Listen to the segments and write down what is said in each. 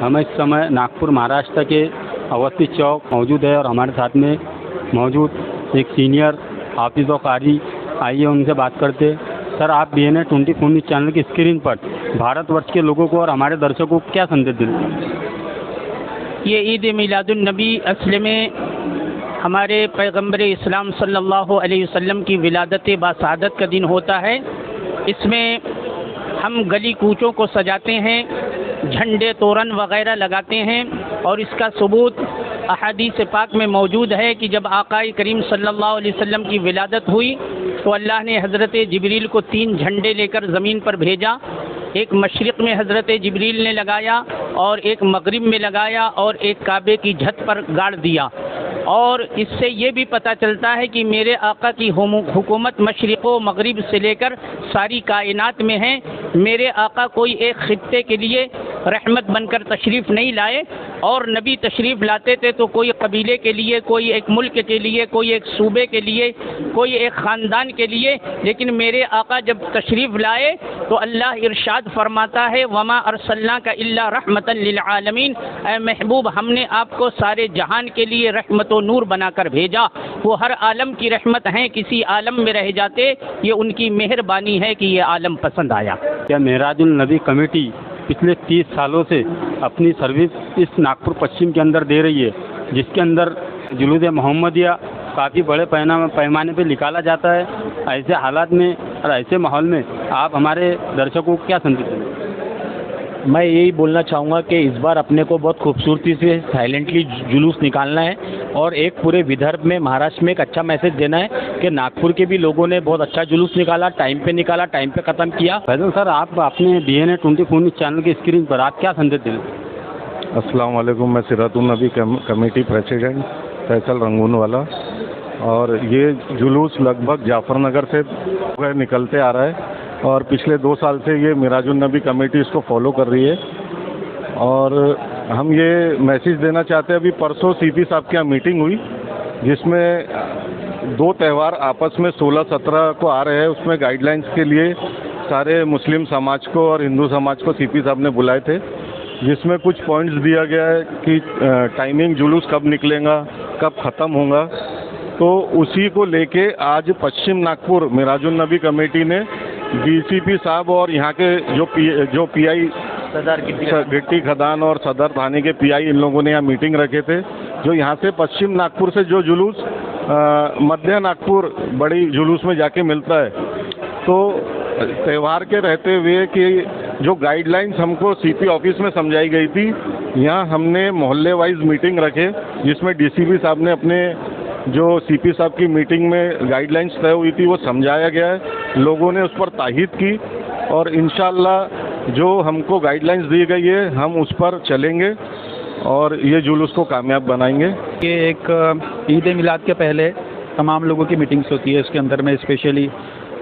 हम इस समय नागपुर महाराष्ट्र के अवस्थी चौक मौजूद है और हमारे साथ में मौजूद एक सीनियर हाफिज़ और कारी, आइए उनसे बात करते हैं। सर, आप BNA 24 न्यूज़ चैनल की स्क्रीन पर भारतवर्ष के लोगों को और हमारे दर्शकों को क्या संदेश देते हैं? ये ईद मिलादुन नबी असल में हमारे पैगम्बर इस्लाम सल्लल्लाहु अलैहि वसल्लम की विलादत बासादत का दिन होता है। इसमें हम गली कूचों को सजाते हैं, झंडे तोरण वगैरह लगाते हैं और इसका सबूत अहादीस पाक में मौजूद है कि जब आकाए करीम सल्लल्लाहु अलैहि वसल्लम की विलादत हुई तो अल्लाह ने हज़रत जिब्रील को 3 झंडे लेकर ज़मीन पर भेजा। एक मशरिक़ में हज़रत जिब्रील ने लगाया और एक मगरिब में लगाया और एक काबे की छत पर गाड़ दिया। और इससे ये भी पता चलता है कि मेरे आका की हुकूमत मशरिक़ व मगरिब से लेकर सारी कायनात में है। मेरे आका कोई एक ख़ित्ते के लिए रहमत बनकर तशरीफ़ नहीं लाए, और नबी तशरीफ़ लाते थे तो कोई कबीले के लिए, कोई एक मुल्क के लिए, कोई एक सूबे के लिए, कोई एक ख़ानदान के लिए। लेकिन मेरे आका जब तशरीफ़ लाए तो अल्लाह इरशाद फरमाता है, वमा अरसलनाका इल्ला रहमतन लिल आलमीन, ऐ महबूब हमने आपको सारे जहान के लिए रहमत व नूर बनाकर भेजा। वो हर आलम की रहमत हैं, किसी आलम में रह जाते, ये उनकी मेहरबानी है कि ये आलम पसंद आया। क्या मेराजुल नबी कमेटी पिछले 30 सालों से अपनी सर्विस इस नागपुर पश्चिम के अंदर दे रही है, जिसके अंदर जुलूस मोहम्मदिया काफ़ी बड़े पैमाने पे निकाला जाता है? ऐसे हालात में और ऐसे माहौल में आप हमारे दर्शकों को क्या संदेश देंगे? मैं यही बोलना चाहूँगा कि इस बार अपने को बहुत खूबसूरती से साइलेंटली जुलूस निकालना है और एक पूरे विदर्भ में, महाराष्ट्र में एक अच्छा मैसेज देना है कि नागपुर के भी लोगों ने बहुत अच्छा जुलूस निकाला, टाइम पे निकाला, टाइम पे ख़त्म किया। फैजल सर, आप अपने BNA 24 न्यूज़ चैनल की स्क्रीन पर आप क्या संदेश दें? अस्सलाम वालेकुम, मैं सिरातुन नबी कमेटी प्रेसिडेंट फैसल रंगून वाला, और ये जुलूस लगभग जाफरनगर से निकलते आ रहा है और पिछले 2 साल से ये मिराजुल नबी कमेटी इसको फॉलो कर रही है। और हम ये मैसेज देना चाहते हैं, अभी परसों CP साहब की यहाँ मीटिंग हुई जिसमें 2 त्यौहार आपस में 16-17 को आ रहे हैं, उसमें गाइडलाइंस के लिए सारे मुस्लिम समाज को और हिंदू समाज को CP साहब ने बुलाए थे, जिसमें कुछ पॉइंट्स दिया गया है कि टाइमिंग जुलूस कब निकलेगा, कब ख़त्म होगा। तो उसी को लेके आज पश्चिम नागपुर मिराजुल नबी कमेटी ने DCP साहब और यहाँ के जो PI सदर गिट्टी खदान और सदर थाने के PI, इन लोगों ने यहाँ मीटिंग रखे थे, जो यहाँ से पश्चिम नागपुर से जो जुलूस मध्य नागपुर बड़ी जुलूस में जाके मिलता है। तो त्यौहार के रहते हुए कि जो गाइडलाइंस हमको CP ऑफिस में समझाई गई थी, यहाँ हमने मोहल्ले वाइज मीटिंग रखे जिसमें DCP साहब ने अपने जो CP साहब की मीटिंग में गाइडलाइंस तय हुई थी वो समझाया गया है, लोगों ने उस पर ताकीद की और इंशाअल्लाह जो हमको गाइडलाइंस दी गई है हम उस पर चलेंगे और ये जुलूस को कामयाब बनाएंगे। ये एक ईद मिलाद के पहले तमाम लोगों की मीटिंग्स होती है, इसके अंदर में स्पेशली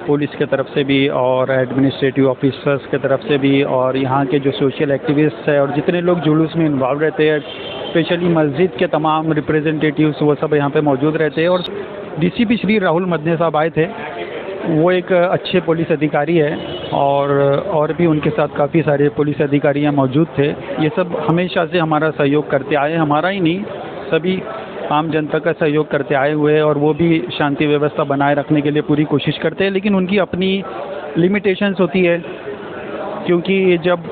पुलिस के तरफ से भी और एडमिनिस्ट्रेटिव ऑफिसर्स के तरफ से भी और यहाँ के जो सोशल एक्टिविस्ट है और जितने लोग जुलूस में इन्वॉल्व रहते हैं, स्पेशली मस्जिद के तमाम रिप्रेजेंटेटिव्स, वो सब यहाँ पे मौजूद रहते हैं। और DCP श्री राहुल मदने साहब आए थे, वो एक अच्छे पुलिस अधिकारी है और भी उनके साथ काफ़ी सारे पुलिस अधिकारी यहाँ मौजूद थे। ये सब हमेशा से हमारा सहयोग करते आए, हमारा ही नहीं सभी आम जनता का सहयोग करते आए हुए हैं और वो भी शांति व्यवस्था बनाए रखने के लिए पूरी कोशिश करते हैं, लेकिन उनकी अपनी लिमिटेशंस होती है। क्योंकि जब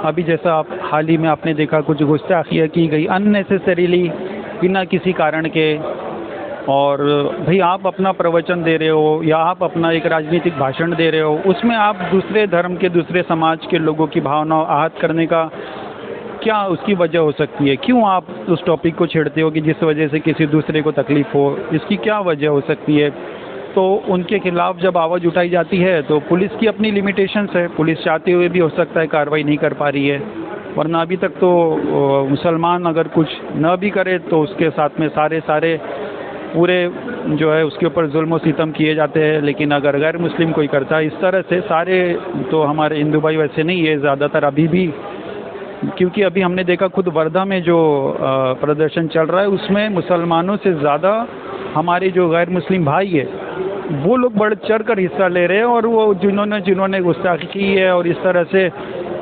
अभी जैसा आप हाल ही में आपने देखा कुछ गुस्ताखियाँ की गई अननेसेसरीली बिना किसी कारण के, और भाई आप अपना प्रवचन दे रहे हो या आप अपना एक राजनीतिक भाषण दे रहे हो, उसमें आप दूसरे धर्म के, दूसरे समाज के लोगों की भावना आहत करने का क्या उसकी वजह हो सकती है? क्यों आप उस टॉपिक को छेड़ते हो कि जिस वजह से किसी दूसरे को तकलीफ़ हो? इसकी क्या वजह हो सकती है? तो उनके खिलाफ़ जब आवाज़ उठाई जाती है तो पुलिस की अपनी लिमिटेशंस है, पुलिस चाहते हुए भी हो सकता है कार्रवाई नहीं कर पा रही है, वरना अभी तक तो मुसलमान अगर कुछ न भी करे तो उसके साथ में सारे पूरे जो है उसके ऊपर जुल्म सितम किए जाते हैं। लेकिन अगर गैर मुस्लिम कोई करता है इस तरह से, सारे तो हमारे हिंदू भाई वैसे नहीं है ज़्यादातर अभी भी, क्योंकि अभी हमने देखा खुद वर्धा में जो प्रदर्शन चल रहा है उसमें मुसलमानों से ज़्यादा हमारे जो गैर मुस्लिम भाई है वो लोग बढ़ चढ़ कर हिस्सा ले रहे हैं, और वो जिन्होंने गुस्ताखी की है और इस तरह से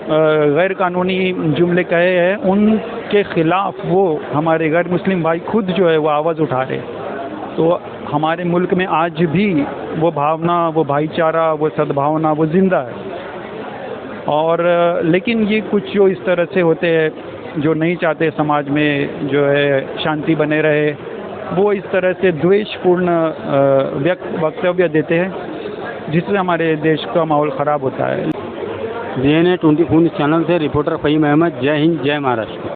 गैर कानूनी जुमले कहे हैं उनके ख़िलाफ़ वो हमारे गैर मुस्लिम भाई खुद जो है वो आवाज़ उठा रहे हैं। तो हमारे मुल्क में आज भी वो भावना, वो भाईचारा, वो सद्भावना वो ज़िंदा है। और लेकिन ये कुछ जो इस तरह से होते हैं जो नहीं चाहते समाज में जो है शांति बने रहे, वो इस तरह से द्वेषपूर्ण वक्तव्य देते हैं जिससे हमारे देश का माहौल ख़राब होता है। DNA 24 न्यूज़ चैनल से रिपोर्टर फ़हीम अहमद। जय हिंद, जय महाराष्ट्र।